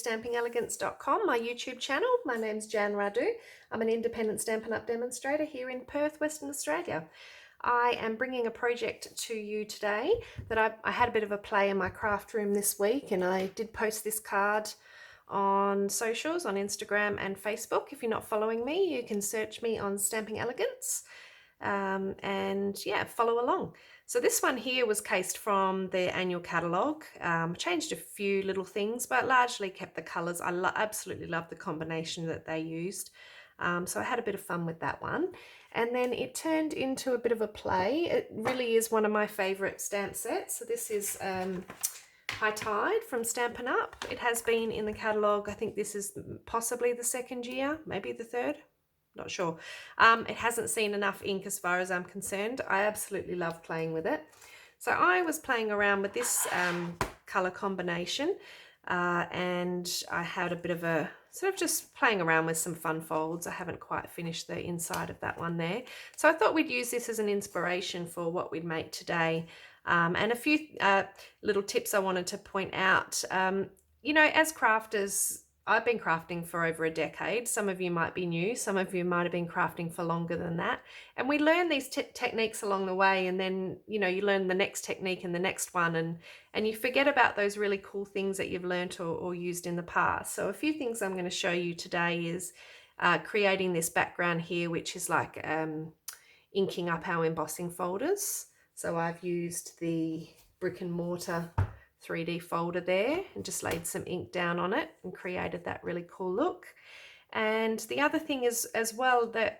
stampingelegance.com, my YouTube channel. My name's Jan Radu. I'm an independent Stampin' Up demonstrator here in Perth, Western Australia. I am bringing a project to you today that I had a bit of a play in my craft room this week, and I did post this card on socials, on Instagram and Facebook. If you're not following me, you can search me on Stamping Elegance and yeah, follow along. So this one here was cased from the annual catalogue. Changed a few little things, but largely kept the colours. I absolutely love the combination that they used. So I had a bit of fun with that one. And then it turned into a bit of a play. It really is one of my favourite stamp sets. So this is High Tide from Stampin' Up. It has been in the catalogue. I think this is possibly the second year, maybe the third. Not sure. It hasn't seen enough ink as far as I'm concerned. I absolutely love playing with it. So I was playing around with this colour combination and I had a bit of a sort of just playing around with some fun folds. I haven't quite finished the inside of that one there. So I thought we'd use this as an inspiration for what we'd make today. And a few little tips I wanted to point out. You know, as crafters, I've been crafting for over a decade. Some of you might be new, some of you might have been crafting for longer than that. And we learn these techniques along the way, and then, you know, you learn the next technique and the next one, and you forget about those really cool things that you've learned or used in the past. So a few things I'm going to show you today is creating this background here, which is like inking up our embossing folders. So I've used the brick and mortar 3D folder there and just laid some ink down on it and created that really cool look. And the other thing is as well that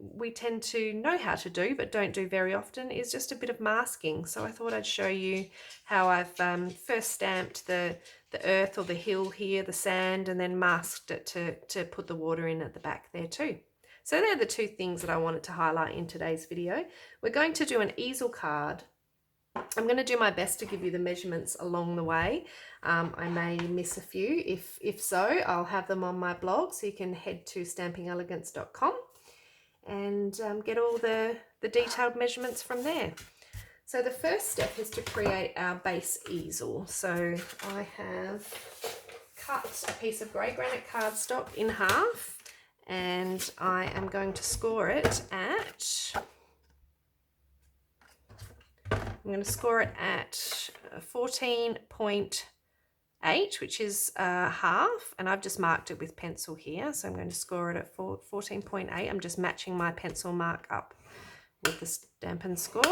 we tend to know how to do but don't do very often is just a bit of masking. So I thought I'd show you how I've first stamped the earth or the hill here, the sand, and then masked it to put the water in at the back there too. So they're the two things that I wanted to highlight in today's video. We're going to do an easel card. I'm going to do my best to give you the measurements along the way. I may miss a few. If so, I'll have them on my blog, so you can head to stampingelegance.com and get all the detailed measurements from there. So the first step is to create our base easel. So I have cut a piece of grey granite cardstock in half, and I am going to score it at... I'm going to score it at 14.8, which is half, and I've just marked it with pencil here, so I'm going to score it at 14.8. I'm just matching my pencil mark up with the Stampin' score.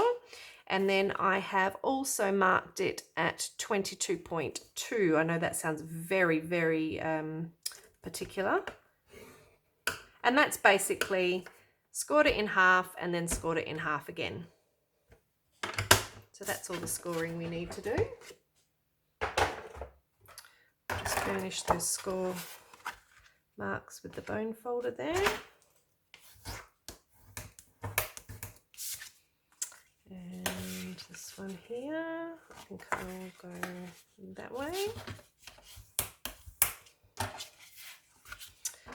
And then I have also marked it at 22.2. I know that sounds very, very particular. And that's basically scored it in half and then scored it in half again. So that's all the scoring we need to do. Just furnish those score marks with the bone folder there. And this one here, I think I'll go that way.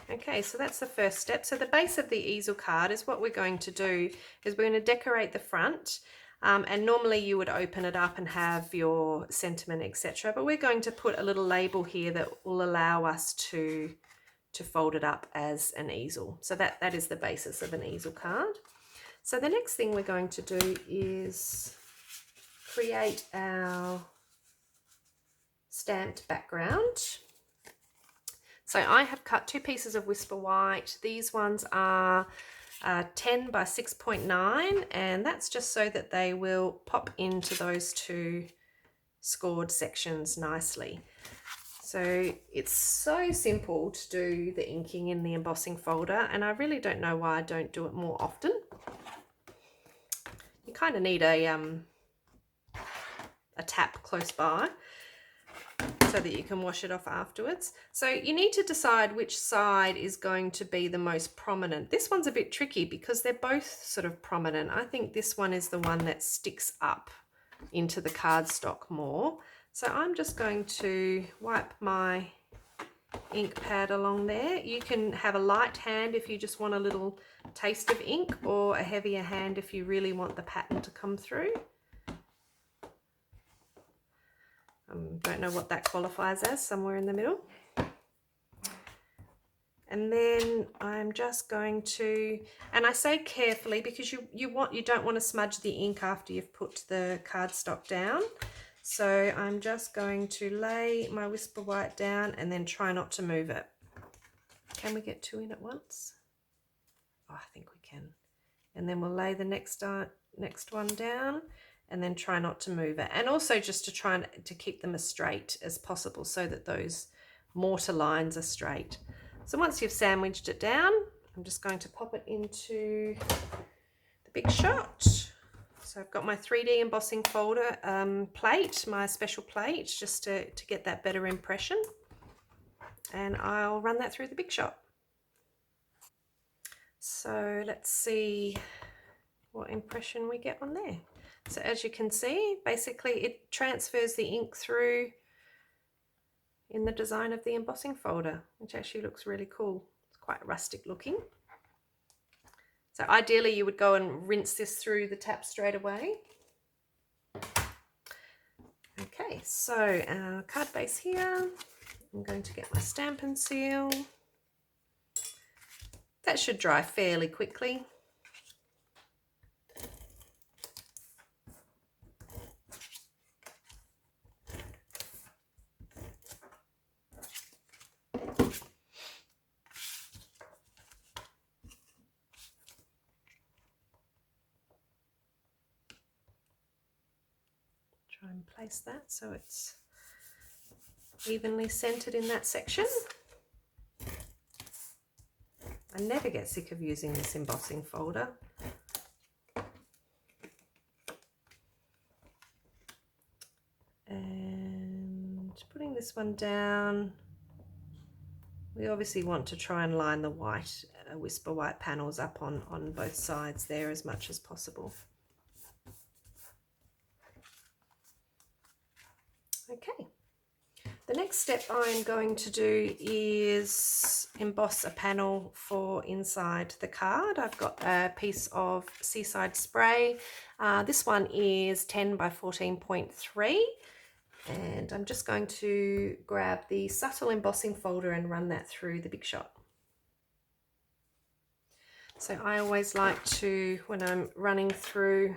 Okay, so that's the first step. So the base of the easel card is what we're going to do is we're going to decorate the front. And normally you would open it up and have your sentiment, etc. But we're going to put a little label here that will allow us to fold it up as an easel. So that is the basis of an easel card. So the next thing we're going to do is create our stamped background. So I have cut two pieces of Whisper White. These ones are 10 by 6.9, and that's just so that they will pop into those two scored sections nicely. So it's so simple to do the inking in the embossing folder, and I really don't know why I don't do it more often. You kind of need a tap close by so that you can wash it off afterwards. So you need to decide which side is going to be the most prominent. This one's a bit tricky because they're both sort of prominent. I think this one is the one that sticks up into the cardstock more. So I'm just going to wipe my ink pad along there. You can have a light hand if you just want a little taste of ink, or a heavier hand if you really want the pattern to come through. Don't know what that qualifies as, somewhere in the middle. And then I'm just going to, and I say carefully because you don't want to smudge the ink after you've put the cardstock down. So I'm just going to lay my Whisper White down and then try not to move it. Can we get 2 in at once? Oh, I think we can. And then we'll lay the next one down and then try not to move it. And also just to try to keep them as straight as possible so that those mortar lines are straight. So once you've sandwiched it down, I'm just going to pop it into the big shot. So I've got my 3D embossing folder plate, my special plate, just to get that better impression. And I'll run that through the big shot. So let's see what impression we get on there. So as you can see, basically it transfers the ink through in the design of the embossing folder, which actually looks really cool. It's quite rustic looking. So ideally you would go and rinse this through the tap straight away. Okay, so our card base here, I'm going to get my Stampin' Seal. That should dry fairly quickly. Try and place that so it's evenly centered in that section. I never get sick of using this embossing folder. And putting this one down, we obviously want to try and line the white Whisper White panels up on both sides there as much as possible. Okay. The next step I'm going to do is emboss a panel for inside the card. I've got a piece of Seaside Spray. This one is 10 by 14.3, and I'm just going to grab the subtle embossing folder and run that through the big shot. So I always like to, when I'm running through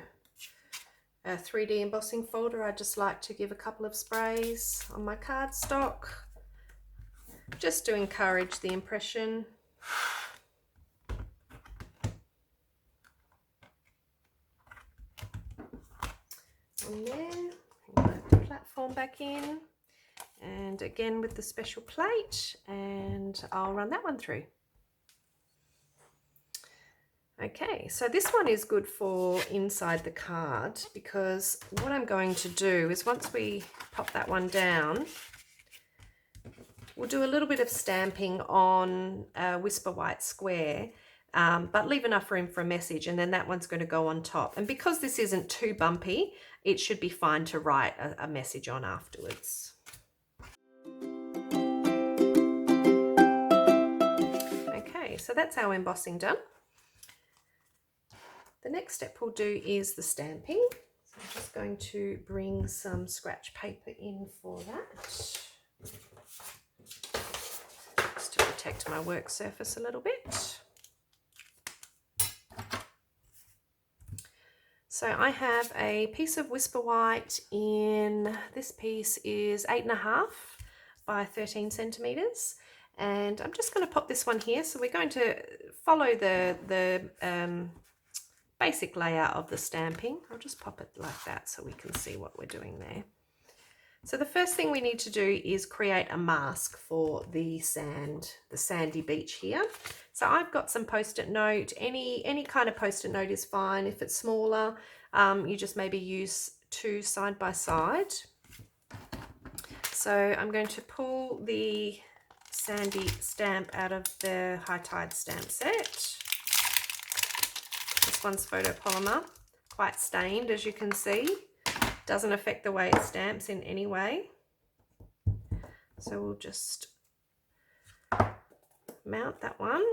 a 3D embossing folder, I just like to give a couple of sprays on my cardstock just to encourage the impression. And then put the platform back in, and again with the special plate, and I'll run that one through. Okay, so this one is good for inside the card, because what I'm going to do is once we pop that one down, we'll do a little bit of stamping on a Whisper White square, but leave enough room for a message, and then that one's going to go on top. And because this isn't too bumpy, it should be fine to write a message on afterwards. Okay, so that's our embossing done. The next step we'll do is the stamping. So I'm just going to bring some scratch paper in for that, just to protect my work surface a little bit. So I have a piece of Whisper White in, this piece is 8.5 by 13 centimeters. And I'm just going to pop this one here. So we're going to follow the basic layout of the stamping. I'll just pop it like that so we can see what we're doing there. So the first thing we need to do is create a mask for the sandy beach here. So I've got some Post-it note. Any kind of Post-it note is fine. If it's smaller, you just maybe use 2 side by side. So I'm going to pull the sandy stamp out of the High Tide stamp set. This one's photopolymer, quite stained as you can see. Doesn't affect the way it stamps in any way. So we'll just mount that one.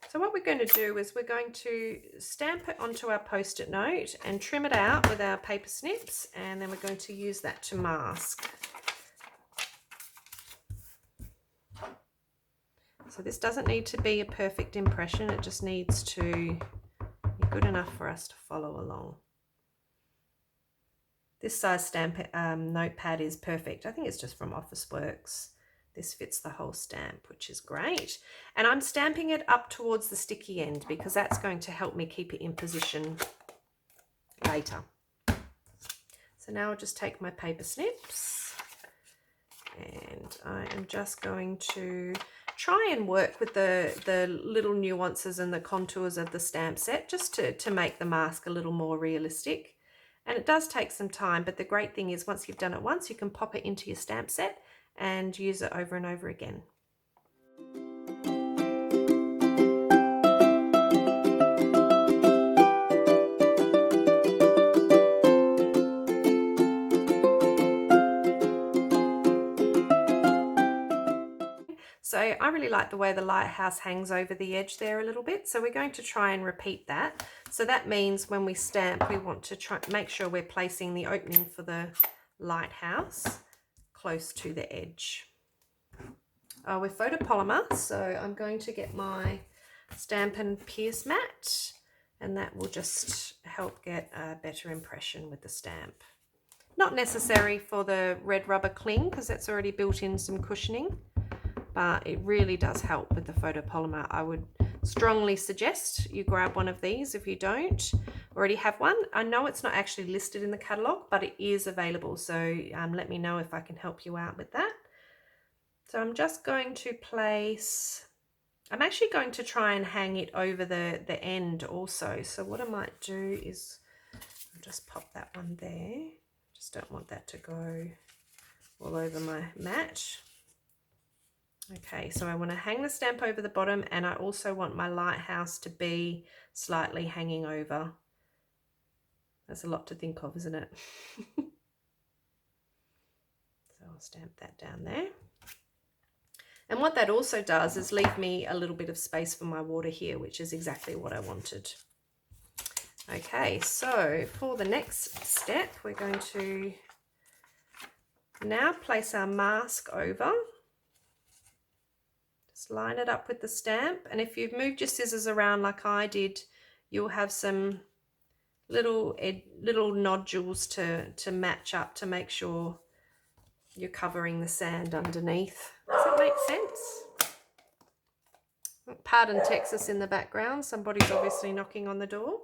So what we're going to do is we're going to stamp it onto our Post-it note and trim it out with our paper snips, and then we're going to use that to mask. So this doesn't need to be a perfect impression, it just needs to be good enough for us to follow along. This size stamp notepad is perfect. I think it's just from Officeworks. This fits the whole stamp, which is great. And I'm stamping it up towards the sticky end because that's going to help me keep it in position later. So now I'll just take my paper snips and I am just going to try and work with the little nuances and the contours of the stamp set just to make the mask a little more realistic. And it does take some time, but the great thing is once you've done it once, you can pop it into your stamp set and use it over and over again. So I really like the way the lighthouse hangs over the edge there a little bit. So we're going to try and repeat that. So that means when we stamp, we want to try make sure we're placing the opening for the lighthouse close to the edge. With photopolymer, so I'm going to get my Stampin' Pierce mat, and that will just help get a better impression with the stamp. Not necessary for the red rubber cling because that's already built in some cushioning, but it really does help with the photopolymer. I would strongly suggest you grab one of these if you don't already have one. I know it's not actually listed in the catalogue, but it is available, so let me know if I can help you out with that. So I'm just going to place, I'm actually going to try and hang it over the end also. So what I might do is I'll just pop that one there. Just don't want that to go all over my mat. Okay, so I want to hang the stamp over the bottom, and I also want my lighthouse to be slightly hanging over. That's a lot to think of, isn't it? So I'll stamp that down there. And what that also does is leave me a little bit of space for my water here, which is exactly what I wanted. Okay, so for the next step, we're going to now place our mask over. Just line it up with the stamp, and if you've moved your scissors around like I did, you'll have some little nodules to match up to make sure you're covering the sand underneath. Does that make sense? Pardon Texas in the background. Somebody's obviously knocking on the door.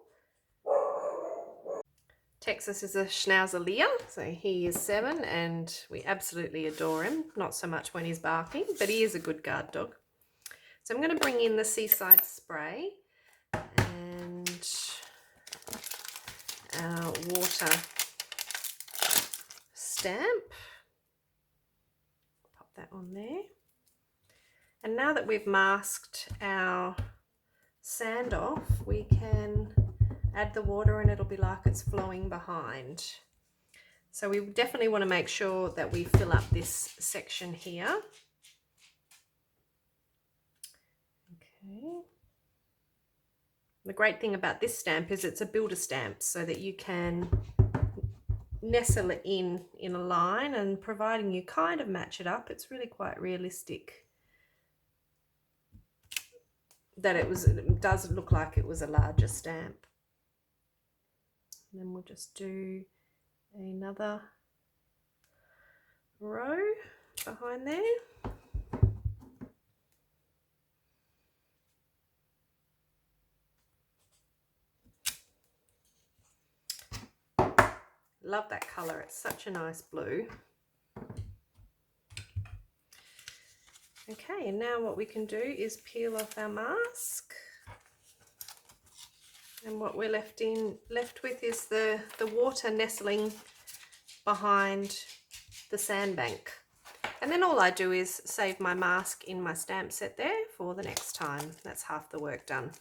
Texas is a Schnauzer Leer, so he is 7 and we absolutely adore him. Not so much when he's barking, but he is a good guard dog. So I'm going to bring in the Seaside Spray and our water stamp. Pop that on there. And now that we've masked our sand off, we can add the water and it'll be like it's flowing behind. So we definitely want to make sure that we fill up this section here. Okay. The great thing about this stamp is it's a builder stamp, so that you can nestle it in a line, and providing you kind of match it up, it's really quite realistic that it does look like it was a larger stamp. And then we'll just do another row behind there. Love that colour, it's such a nice blue. Okay, and now what we can do is peel off our mask. And what we're left with is the water nestling behind the sandbank. And then all I do is save my mask in my stamp set there for the next time. That's half the work done.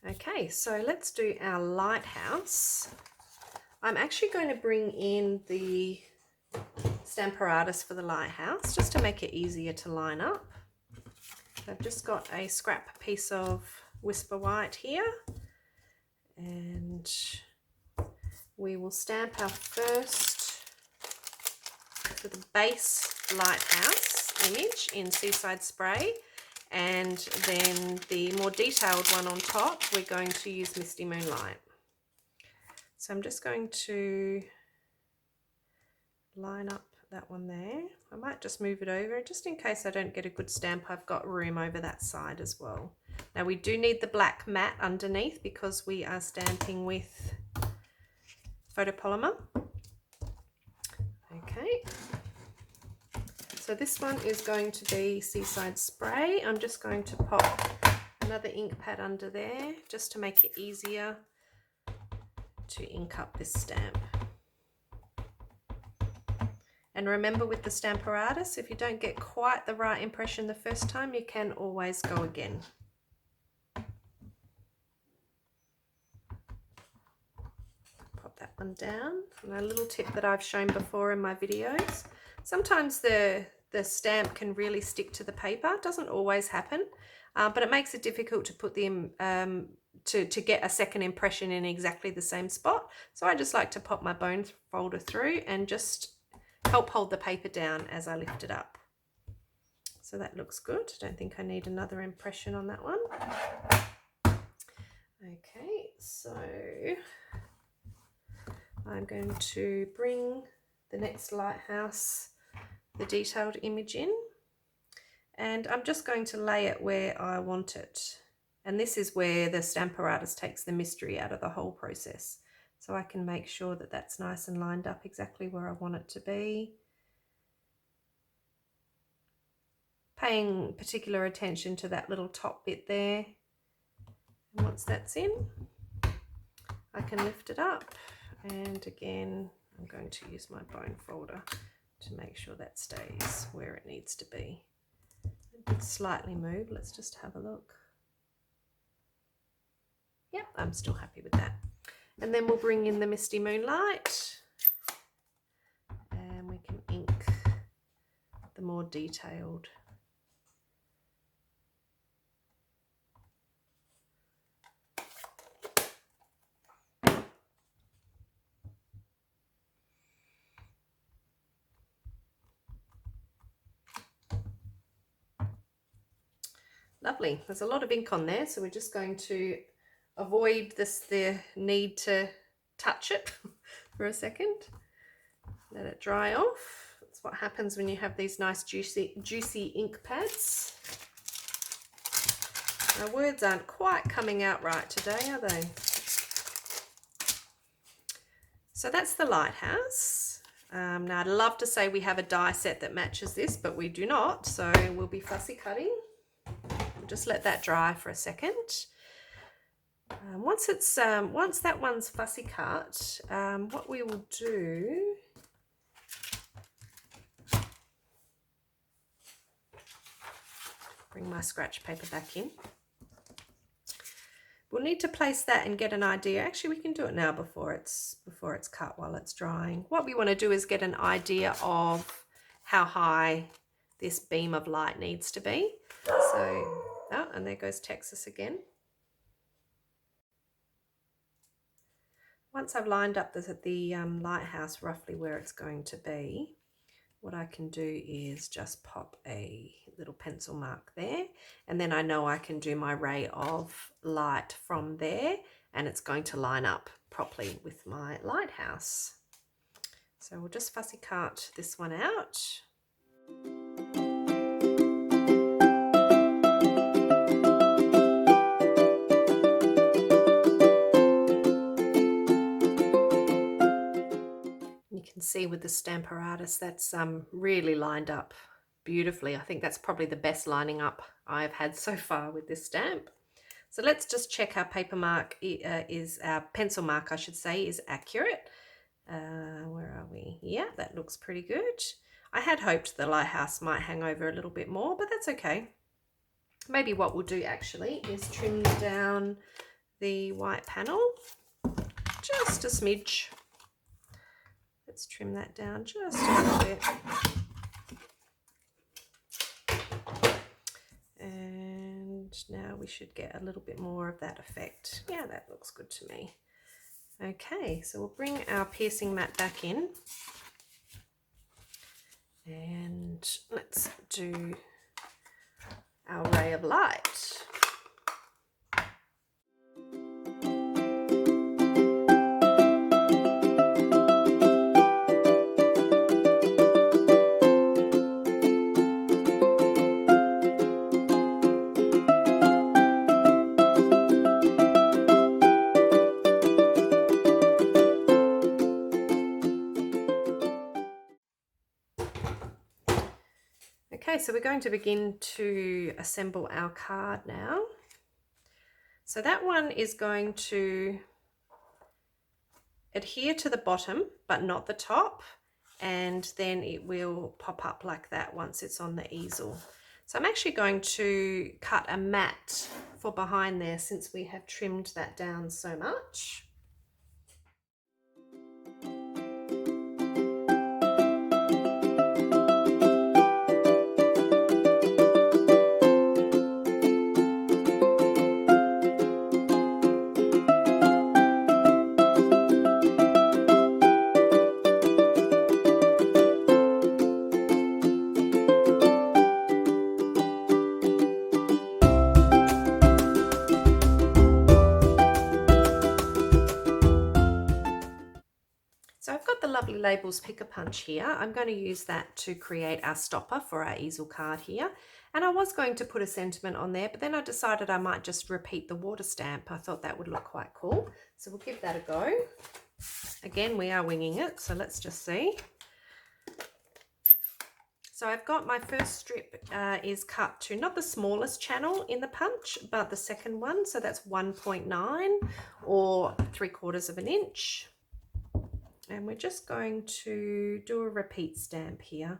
Okay, so let's do our lighthouse. I'm actually going to bring in the Stamparatus for the lighthouse just to make it easier to line up. I've just got a scrap piece of Whisper White here, and we will stamp our first for the base lighthouse image in Seaside Spray, and then the more detailed one on top, we're going to use Misty Moonlight. So I'm just going to line up that one there. I might just move it over just in case I don't get a good stamp. I've got room over that side as well. Now we do need the black matte underneath because we are stamping with photopolymer. Okay, so this one is going to be Seaside Spray. I'm just going to pop another ink pad under there just to make it easier to ink up this stamp. And remember, with the Stamparatus, if you don't get quite the right impression the first time, you can always go again. Pop that one down. And a little tip that I've shown before in my videos, sometimes the stamp can really stick to the paper. It doesn't always happen, but it makes it difficult to put the to get a second impression in exactly the same spot. So I just like to pop my bone folder through and just help hold the paper down as I lift it up. So that looks good. I don't think I need another impression on that one. Okay, so I'm going to bring the next lighthouse, the detailed image in, and I'm just going to lay it where I want it. And this is where the Stamparatus takes the mystery out of the whole process. So I can make sure that that's nice and lined up exactly where I want it to be. Paying particular attention to that little top bit there. And once that's in, I can lift it up. And again, I'm going to use my bone folder to make sure that stays where it needs to be. It did slightly move. Let's just have a look. Yep, I'm still happy with that. And then we'll bring in the Misty Moonlight and we can ink the more detailed. Lovely. There's a lot of ink on there, so we're just going to avoid the need to touch it for a second. Let it dry off. That's what happens when you have these nice juicy ink pads. Our words aren't quite coming out right today, are they? So that's the lighthouse. Now I'd love to say we have a die set that matches this, but we do not, so we'll be fussy cutting. We'll just let that dry for a second. Once that one's fussy cut, what we will do, bring my scratch paper back in. We'll need to place that and get an idea. Actually, we can do it now before it's cut while it's drying. What we want to do is get an idea of how high this beam of light needs to be. So, oh, and there goes Texas again. Once I've lined up the lighthouse roughly where it's going to be, what I can do is just pop a little pencil mark there, and then I know I can do my ray of light from there, and it's going to line up properly with my lighthouse. So we'll just fussy cut this one out. You can see with the Stamparatus that's really lined up beautifully. I think that's probably the best lining up I've had so far with this stamp. So let's just check our paper mark our pencil mark I should say is accurate. Where are we? Yeah, that looks pretty good. I had hoped the lighthouse might hang over a little bit more, but that's okay. Maybe what we'll do actually is trim down the white panel just a smidge. Let's trim that down just a little bit. And now we should get a little bit more of that effect. Yeah, that looks good to me. Okay, so we'll bring our piercing mat back in. And let's do our ray of light. Okay, so we're going to begin to assemble our card now. So that one is going to adhere to the bottom, but not the top, and then it will pop up like that once it's on the easel. So I'm actually going to cut a mat for behind there since we have trimmed that down so much. So I've got the lovely Labels Pick-a-Punch here. I'm going to use that to create our stopper for our easel card here. And I was going to put a sentiment on there, but then I decided I might just repeat the water stamp. I thought that would look quite cool. So we'll give that a go. Again, we are winging it, so let's just see. So I've got my first strip is cut to not the smallest channel in the punch, but the second one. So that's 1.9 or 3/4 of an inch. And we're just going to do a repeat stamp here.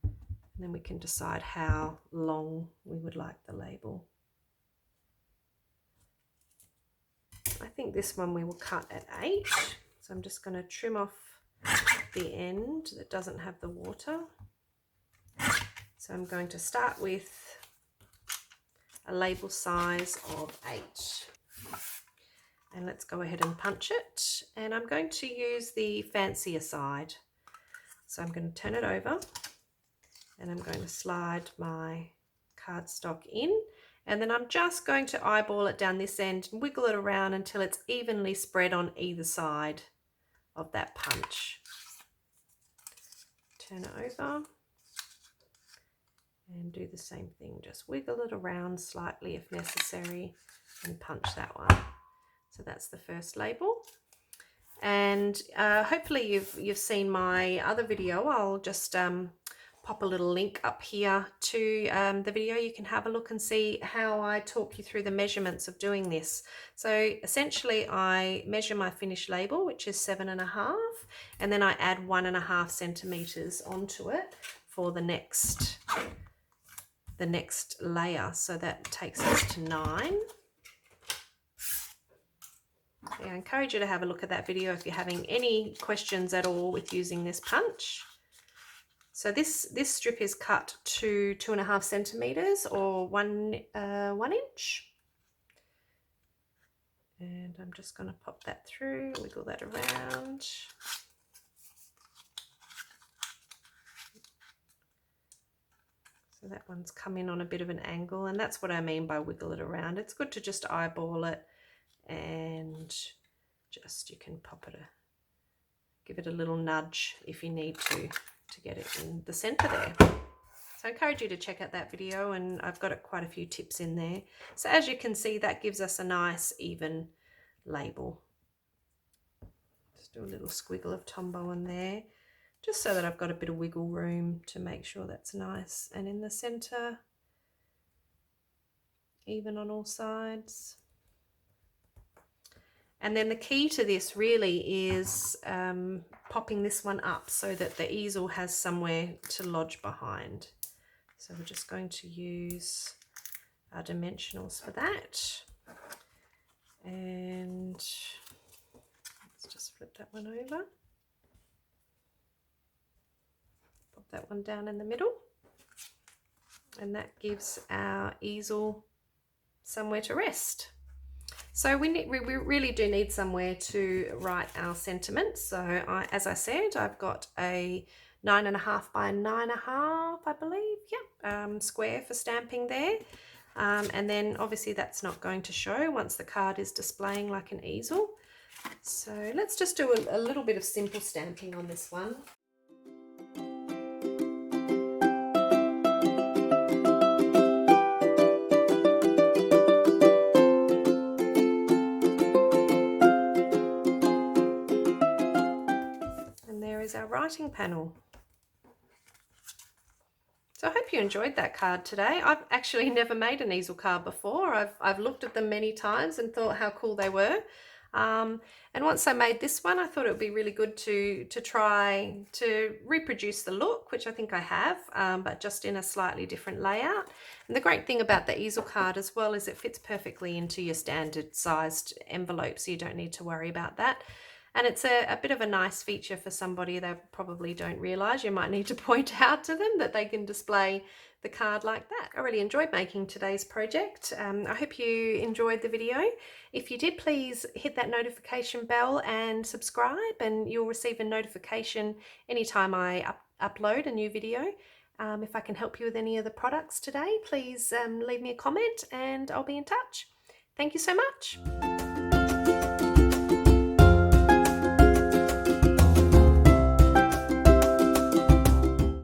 And then we can decide how long we would like the label. I think this one we will cut at 8. So I'm just going to trim off the end that doesn't have the water. So I'm going to start with a label size of 8. And let's go ahead and punch it. And I'm going to use the fancier side. So I'm going to turn it over and I'm going to slide my cardstock in. And then I'm just going to eyeball it down this end and wiggle it around until it's evenly spread on either side of that punch. Turn it over and do the same thing. Just wiggle it around slightly if necessary and punch that one. So that's the first label, and hopefully you've seen my other video. I'll just pop a little link up here to the video. You can have a look and see how I talk you through the measurements of doing this. So essentially I measure my finished label, which is 7.5, and then I add 1.5 centimeters onto it for the next layer. So that takes us to 9. I encourage you to have a look at that video if you're having any questions at all with using this punch. So this strip is cut to 2.5 centimeters or 1 inch. And I'm just going to pop that through, wiggle that around. So that one's come in on a bit of an angle, and that's what I mean by wiggle it around. It's good to just eyeball it. And just you can pop it give it a little nudge if you need to get it in the center there. So I encourage you to check out that video, and I've got quite a few tips in there. So as you can see, that gives us a nice even label. Just do a little squiggle of Tombow in there, just so that I've got a bit of wiggle room to make sure that's nice and in the center, even on all sides. And then the key to this really is popping this one up so that the easel has somewhere to lodge behind. So we're just going to use our dimensionals for that. And let's just flip that one over. Pop that one down in the middle. And that gives our easel somewhere to rest. So we really do need somewhere to write our sentiments. So as I said, I've got a 9.5 by 9.5, I believe, yeah, square for stamping there. And then obviously that's not going to show once the card is displaying like an easel. So let's just do a little bit of simple stamping on this one. And there is our writing panel. So I hope you enjoyed that card today. I've actually never made an easel card before. I've looked at them many times and thought how cool they were. And once I made this one, I thought it would be really good to try to reproduce the look, which I think I have, but just in a slightly different layout. And the great thing about the easel card as well is it fits perfectly into your standard sized envelope, so you don't need to worry about that. And it's a bit of a nice feature for somebody they probably don't realise. You might need to point out to them that they can display the card like that. I really enjoyed making today's project. I hope you enjoyed the video. If you did, please hit that notification bell and subscribe, and you'll receive a notification anytime I upload a new video. If I can help you with any of the products today, please leave me a comment and I'll be in touch. Thank you so much.